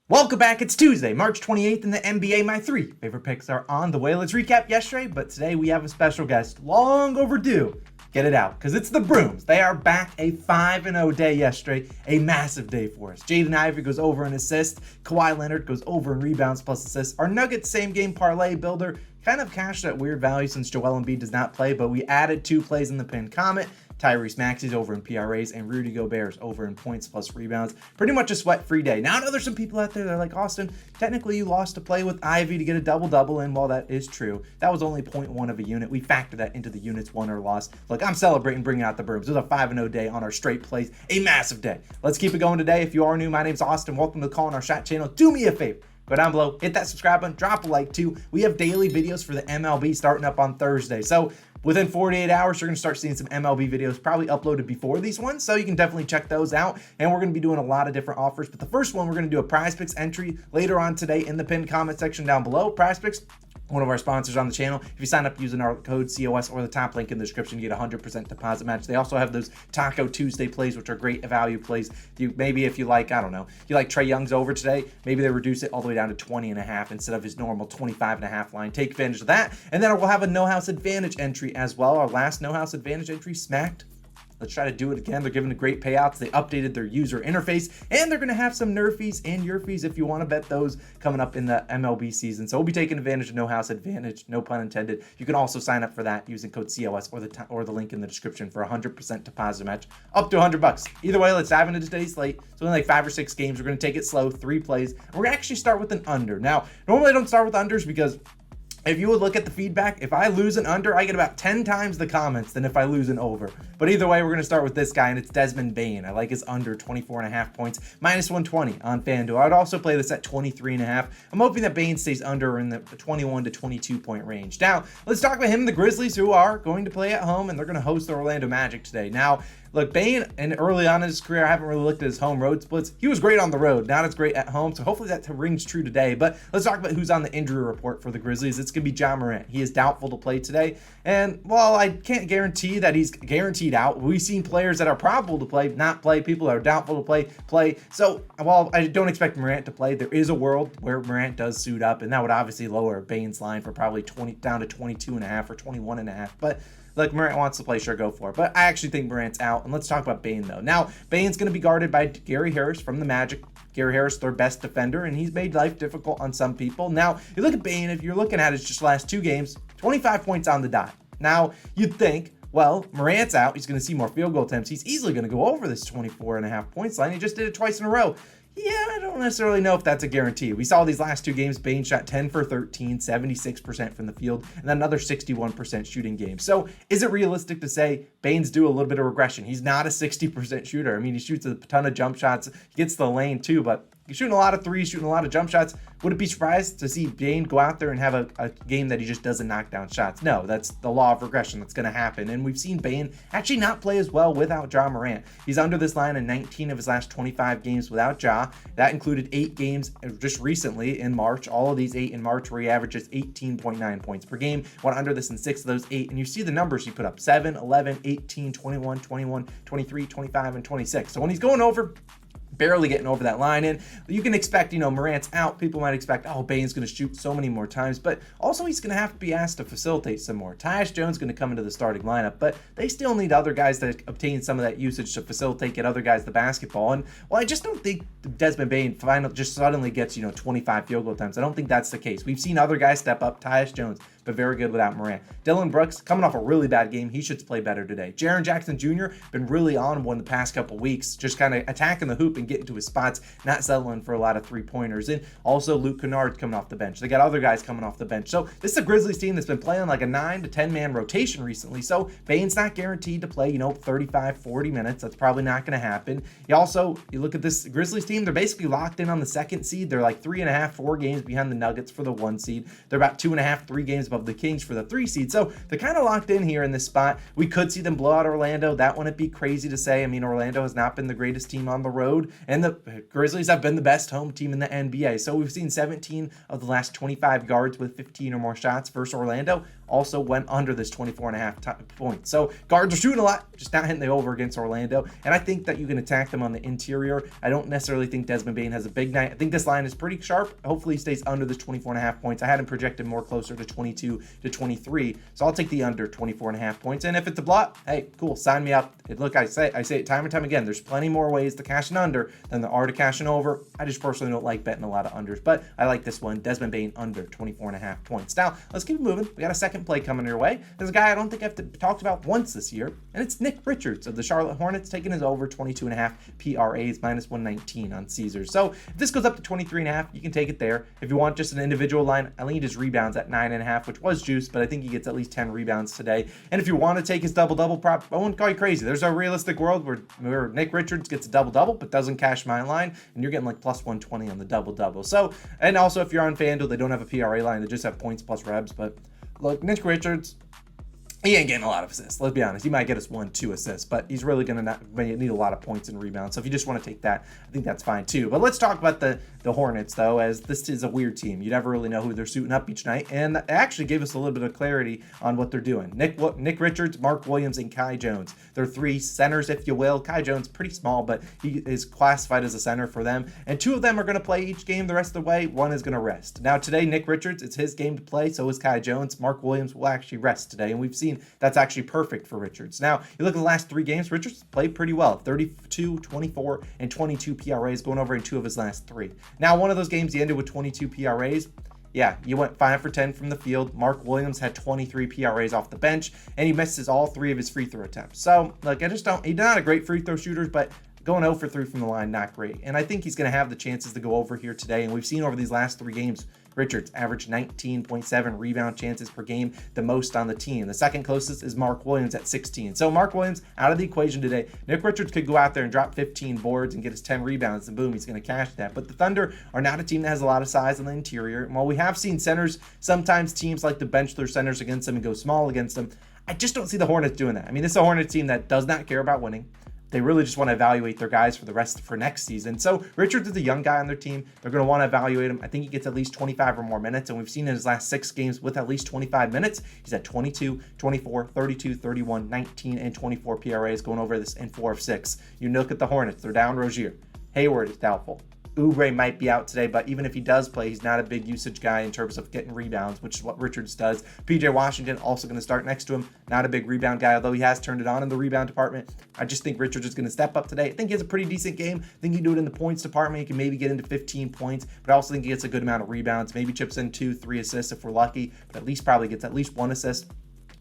Welcome back. It's Tuesday, March 28th in the NBA. My three favorite picks are on the way. Let's recap yesterday, but today we have a special guest, long overdue. Get it out, because it's the Brooms. They are back, a 5-0 day yesterday, a massive day for us. Jaden Ivey goes over in assists. Kawhi Leonard goes over in rebounds plus assists. Our Nuggets same game parlay builder kind of cashed at weird value since Joel Embiid does not play, but we added 2 plays in the pinned comment. Tyrese Maxey's over in PRAs, and Rudy Gobert's over in points plus rebounds. Pretty much a sweat-free day. Now, I know there's some people out there that are like, Austin, technically you lost to play with Ivy to get a double-double, and while that is true, that was only 0.1 of a unit. We factor that into the units won or lost. Look, I'm celebrating bringing out the Brooms. It was a 5-0 day on our straight plays, a massive day. Let's keep it going today. If you are new, my name's Austin. Welcome to the Call on Our Shot channel. Do me a favor. Go down below, hit that subscribe button, drop a like too. We have daily videos for the MLB starting up on Thursday. So within 48 hours, you're going to start seeing some MLB videos probably uploaded before these ones. So you can definitely check those out. And we're going to be doing a lot of different offers. But the first one, we're going to do a PrizePicks entry later on today in the pinned comment section down below. PrizePicks, one of our sponsors on the channel. If you sign up using our code COS or the top link in the description, you get 100% deposit match. They also have those Taco Tuesday plays, which are great value plays. Maybe if you like, I don't know, you like Trae Young's over today, maybe they reduce it all the way down to 20.5 instead of his normal 25.5 line. Take advantage of that. And then we'll have a No House Advantage entry as well. Our last No House Advantage entry smacked. Let's try to do it again. They're giving the great payouts. They updated their user interface, and they're going to have some nerfies and yerfies if you want to bet those coming up in the MLB season. So we'll be taking advantage of No House Advantage, no pun intended. You can also sign up for that using code COS or the link in the description for 100% deposit match up to $100. Either way, let's dive into today's slate. So only like 5 or 6 games. We're going to take it slow, 3 plays. We're going to actually start with an under. Now, normally I don't start with unders because if you would look at the feedback, if I lose an under, I get about 10 times the comments than if I lose an over. But either way, we're going to start with this guy, and it's Desmond Bane. I like his under 24.5 points, minus 120 on FanDuel. I'd also play this at 23.5. I'm hoping that Bane stays under in the 21 to 22 point range. Now, let's talk about him and the Grizzlies, who are going to play at home, and they're going to host the Orlando Magic today. Now, look, Bane, and early on in his career, I haven't really looked at his home road splits. He was great on the road, not as great at home, so hopefully that rings true today. But let's talk about who's on the injury report for the Grizzlies. It's going to be Ja Morant. He is doubtful to play today, and while I can't guarantee that he's guaranteed out, we've seen players that are probable to play, not play, people that are doubtful to play. So while I don't expect Morant to play, there is a world where Morant does suit up, and that would obviously lower Bane's line for probably 20 down to 22.5 or 21.5. But look, Morant wants to play, sure, go for it. But I actually think Morant's out. And let's talk about Bane, though. Now, Bane's going to be guarded by Gary Harris from the Magic. Gary Harris, their best defender, and he's made life difficult on some people. Now, you look at Bane, if you're looking at his just last 2 games, 25 points on the dot. Now, you'd think, well, Morant's out. He's going to see more field goal attempts. He's easily going to go over this 24.5 points line. He just did it twice in a row. Yeah, I don't necessarily know if that's a guarantee. We saw these last 2 games, Bane shot 10 for 13, 76% from the field, and then another 61% shooting game. So is it realistic to say Bane's due a little bit of regression? He's not a 60% shooter. I mean, he shoots a ton of jump shots. He gets the lane too, but he's shooting a lot of threes, shooting a lot of jump shots. Would it be surprised to see Bane go out there and have a game that he just doesn't knock down shots? No, that's the law of regression. That's going to happen. And we've seen Bane actually not play as well without Ja Morant. He's under this line in 19 of his last 25 games without Ja. That included 8 games just recently in March. All of these 8 in March where he averages 18.9 points per game. Went under this in 6 of those 8. And you see the numbers he put up: 7, 11, 18, 21, 21, 23, 25, and 26. So when he's going over, barely getting over that line, and you can expect, Morant's out. People might expect, Bane's going to shoot so many more times, but also he's going to have to be asked to facilitate some more. Tyus Jones going to come into the starting lineup, but they still need other guys to obtain some of that usage to facilitate, get other guys the basketball. And well, I just don't think Desmond Bane just suddenly gets 25 field goal attempts. I don't think that's the case. We've seen other guys step up. Tyus Jones, but very good without Morant. Dillon Brooks coming off a really bad game. He should play better today. Jaren Jackson Jr. been really on one the past couple weeks, just kind of attacking the hoop and getting to his spots, not settling for a lot of 3-pointers. And also Luke Kennard coming off the bench. They got other guys coming off the bench. So this is a Grizzlies team that's been playing like a 9 to 10 man rotation recently. So Bane's not guaranteed to play, 35, 40 minutes. That's probably not going to happen. You look at this Grizzlies team, they're basically locked in on the 2nd seed. They're like 3.5, 4 games behind the Nuggets for the 1 seed. They're about 2.5, 3 games above the Kings for the 3 seed. So they're kind of locked in here in this spot. We could see them blow out Orlando. That wouldn't be crazy to say. I mean, Orlando has not been the greatest team on the road, and the Grizzlies have been the best home team in the NBA. So we've seen 17 of the last 25 guards with 15 or more shots versus Orlando. also went under this 24.5 points. So guards are shooting a lot, just not hitting the over against Orlando. And I think that you can attack them on the interior. I don't necessarily think Desmond Bane has a big night. I think this line is pretty sharp. Hopefully he stays under this 24.5 points. I had him projected more closer to 22 to 23. So I'll take the under 24.5 points. And if it's a block, hey, cool, sign me up. Look, I say it time and time again. There's plenty more ways to cash an under than there are to cash an over. I just personally don't like betting a lot of unders, but I like this one. Desmond Bane under 24.5 points. Now, let's keep it moving. We got a second play coming your way. There's a guy I don't think I've talked about once this year, and it's Nick Richards of the Charlotte Hornets, taking his over 22.5 PRAs, minus 119 on Caesars. So if this goes up to 23.5, you can take it there. If you want just an individual line, I leaned his rebounds at 9.5, which was juice, but I think he gets at least 10 rebounds today. And if you want to take his double-double prop, I won't call you crazy. There's a realistic world where Nick Richards gets a double-double, but doesn't cash my line, and you're getting like plus 120 on the double-double. So, and also if you're on FanDuel, they don't have a PRA line, they just have points plus rebs. But look, Nick Richards, he ain't getting a lot of assists. Let's be honest. He might get us 1-2 assists, but he's really going to need a lot of points and rebounds. So if you just want to take that, I think that's fine too. But let's talk about the Hornets, though, as this is a weird team. You never really know who they're suiting up each night, and it actually gave us a little bit of clarity on what they're doing. Nick Richards, Mark Williams, and Kai Jones. They're three centers, if you will. Kai Jones, pretty small, but he is classified as a center for them. And two of them are going to play each game the rest of the way. One is going to rest. Now, today, Nick Richards, it's his game to play. So is Kai Jones. Mark Williams will actually rest today, and we've seen that's actually perfect for Richards. Now, you look at the last three games, Richards played pretty well. 32, 24, and 22 PRAs, going over in two of his last three. Now, one of those games, he ended with 22 PRAs. Yeah, you went 5 for 10 from the field. Mark Williams had 23 PRAs off the bench, and he misses all 3 of his free throw attempts. So, look, he's not a great free throw shooter, but going 0 for 3 from the line, not great. And I think he's going to have the chances to go over here today. And we've seen over these last 3 games, Richards averaged 19.7 rebound chances per game, the most on the team. The second closest is Mark Williams at 16. So Mark Williams out of the equation today. Nick Richards could go out there and drop 15 boards and get his 10 rebounds, and boom, he's going to cash that. But the Thunder are not a team that has a lot of size on the interior. And while we have seen centers, sometimes teams like to bench their centers against them and go small against them. I just don't see the Hornets doing that. I mean, this is a Hornets team that does not care about winning. They really just want to evaluate their guys for next season. So Richards is a young guy on their team. They're going to want to evaluate him. I think he gets at least 25 or more minutes, and we've seen in his last 6 games with at least 25 minutes, he's at 22, 24, 32, 31, 19, and 24 PRAs, going over this in 4 of 6. You look at the Hornets. They're down Rozier. Hayward is doubtful. Oubre might be out today, but even if he does play, he's not a big usage guy in terms of getting rebounds, which is what Richards does. PJ Washington also going to start next to him. Not a big rebound guy, although he has turned it on in the rebound department. I just think Richards is going to step up today. I think he has a pretty decent game. I think he can do it in the points department. He can maybe get into 15 points, but I also think he gets a good amount of rebounds. Maybe chips in 2-3 assists if we're lucky, but at least probably gets at least 1 assist.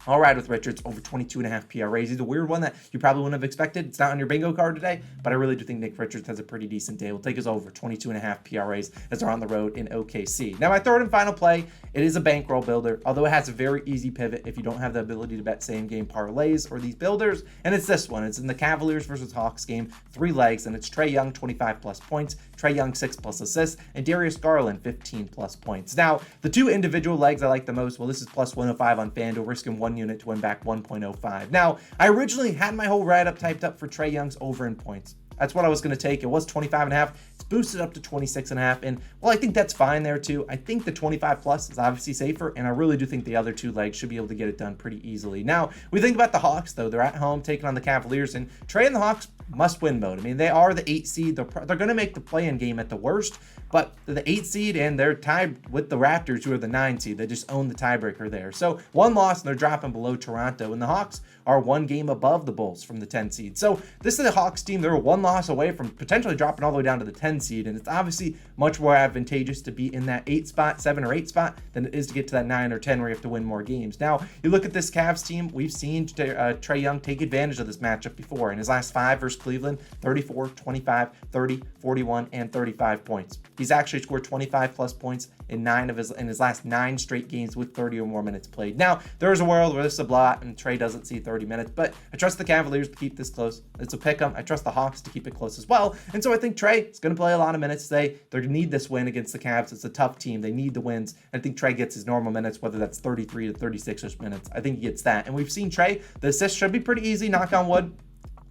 I'll ride with Richards over 22.5 PRAs. He's a weird one that you probably wouldn't have expected. It's not on your bingo card today, but I really do think Nick Richards has a pretty decent day. We'll take his over 22.5 PRAs as they're on the road in OKC. Now, my third and final play, it is a bankroll builder, although it has a very easy pivot if you don't have the ability to bet same-game parlays or these builders, and it's this one. It's in the Cavaliers versus Hawks game, 3 legs, and it's Trae Young, 25-plus points, Trae Young, 6+ assists, and Darius Garland, 15+ points. Now, the 2 individual legs I like the most, well, this is plus 105 on FanDuel, risking 1 unit to win back 1.05. Now, I originally had my whole write-up typed up for Trae Young's over in points. That's what I was going to take. It was 25.5. It's boosted up to 26.5. And, well, I think that's fine there, too. I think the 25+ is obviously safer, and I really do think the other 2 legs should be able to get it done pretty easily. Now, we think about the Hawks, though. They're at home taking on the Cavaliers, and Trae and the Hawks must-win mode. I mean, they are the 8 seed. They're going to make the play-in game at the worst, but they're the 8 seed, and they're tied with the Raptors, who are the 9 seed. They just own the tiebreaker there. So, 1 loss, and they're dropping below Toronto, and the Hawks are 1 game above the Bulls from the 10 seed. So, this is the Hawks team. They're 1 loss away from potentially dropping all the way down to the 10 seed, and it's obviously much more advantageous to be in that 8 spot, 7 or 8 spot, than it is to get to that 9 or 10 where you have to win more games. Now, you look at this Cavs team, we've seen Trae Young take advantage of this matchup before. In his last 5 versus Cleveland, 34, 25, 30, 41, and 35 points. He's actually scored 25+ points in his last 9 straight games with 30 or more minutes played. Now, there's a world where this is a blot and Trae doesn't see 30 minutes, but I trust the Cavaliers to keep this close. It's a pick 'em. I trust the Hawks to keep it close as well. And so I think Trae is going to play a lot of minutes today. They're going to need this win against the Cavs. It's a tough team. They need the wins. I think Trae gets his normal minutes, whether that's 33 to 36-ish minutes. I think he gets that. And we've seen Trae, the assist should be pretty easy, knock on wood.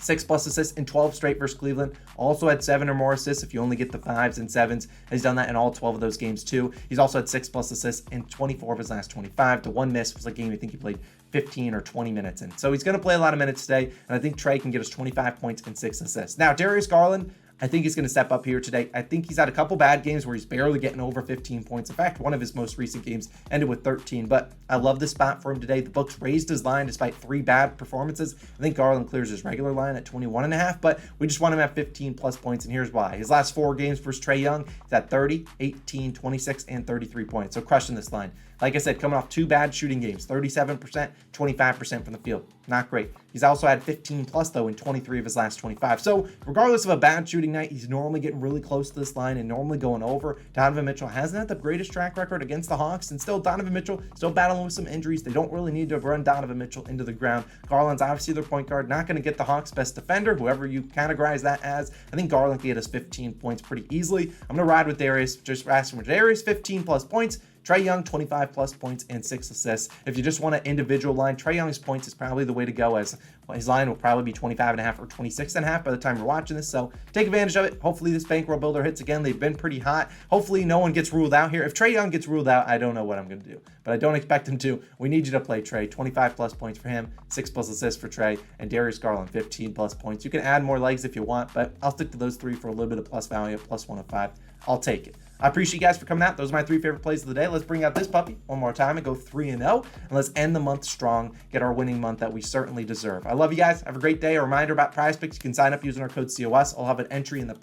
6+ assists in 12 straight versus Cleveland. Also had 7 or more assists if you only get the 5s and 7s. He's done that in all 12 of those games too. He's also had 6+ assists in 24 of his last 25. The one miss was a game I think he played 15 or 20 minutes in. So he's going to play a lot of minutes today, and I think Trey can get us 25 points and 6 assists. Now, Darius Garland, I think he's going to step up here today. I think he's had a couple bad games where he's barely getting over 15 points. In fact, one of his most recent games ended with 13, but I love this spot for him today. The books raised his line despite 3 bad performances. I think Garland clears his regular line at 21.5, but we just want him at 15 plus points, and here's why. His last 4 games versus Trey Young, he's at 30, 18, 26, and 33 points. So crushing this line. Like I said, coming off 2 bad shooting games, 37%, 25% from the field. Not great. He's also had 15 plus though in 23 of his last 25. So regardless of a bad shooting night, he's normally getting really close to this line and normally going over. Donovan Mitchell hasn't had the greatest track record against the Hawks, and still Donovan Mitchell still battling with some injuries. They don't really need to run Donovan Mitchell into the ground. Garland's obviously their point guard, not going to get the Hawks' best defender, whoever you categorize that as. I think Garland can get us 15 points pretty easily. I'm going to ride with Darius, just asking for Darius 15 plus points. Trey Young, 25 plus points and 6 assists. If you just want an individual line, Trey Young's points is probably the way to go, as his line will probably be 25.5 or 26.5 by the time you're watching this. So take advantage of it. Hopefully this bankroll builder hits again. They've been pretty hot. Hopefully no one gets ruled out here. If Trey Young gets ruled out, I don't know what I'm going to do, but I don't expect him to. We need you to play Trey. 25 plus points for him, 6 plus assists for Trey, and Darius Garland, 15 plus points. You can add more legs if you want, but I'll stick to those 3 for a little bit of plus value, plus 105. I'll take it. I appreciate you guys for coming out. Those are my 3 favorite plays of the day. Let's bring out this puppy one more time and go 3-0, and let's end the month strong, get our winning month that we certainly deserve. I love you guys. Have a great day. A reminder about PrizePicks, you can sign up using our code COS. I'll have an entry in the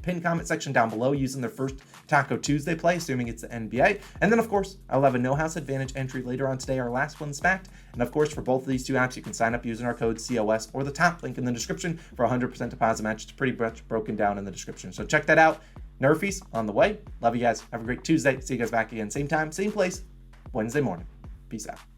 pinned comment section down below using their first Taco Tuesday play, assuming it's the NBA. And then, of course, I'll have a no house advantage entry later on today, our last one stacked. And of course, for both of these 2 apps, you can sign up using our code COS or the top link in the description for a 100% deposit match. It's pretty much broken down in the description. So check that out. Nerfies on the way. Love you guys. Have a great Tuesday. See you guys back again. Same time, same place, Wednesday morning. Peace out.